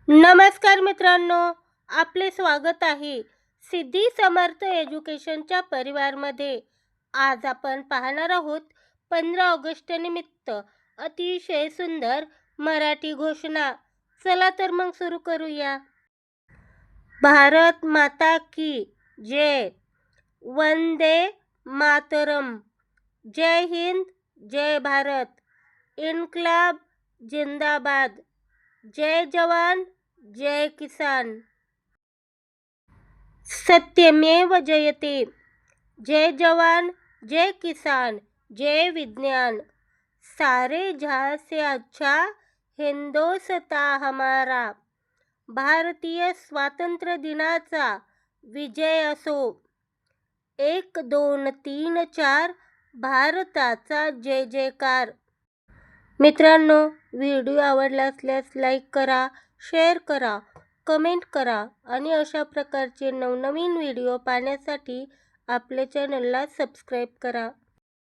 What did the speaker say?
नमस्कार मित्रांनो, आपले स्वागत आहे सिद्धी समर्थ एज्युकेशनच्या परिवारमध्ये. आज आपण पाहणार आहोत 15 ऑगस्ट निमित्त अतिशय सुंदर मराठी घोषणा. चला तर मग सुरू करूया. भारत माता की जय. वंदे मातरम. जय हिंद, जय भारत. इन्क्लाब जिंदाबाद. जय जवान, जय किसान. सत्यमेव जयते. जय जवान, जय किसान, जय विज्ञान. सारे जहां से अच्छा हिंदोसता हमारा. भारतीय स्वातंत्र्य दिनाचा विजय असो. 1 2 3 4 भारताचा जय जयकार. मित्रांनो, व्हिडिओ आवडला असल्यास लाईक करा, शेअर करा, कमेंट करा आणि अशा प्रकारचे नवनवीन व्हिडिओ पाहण्यासाठी आपल्या चॅनलला सबस्क्राईब करा.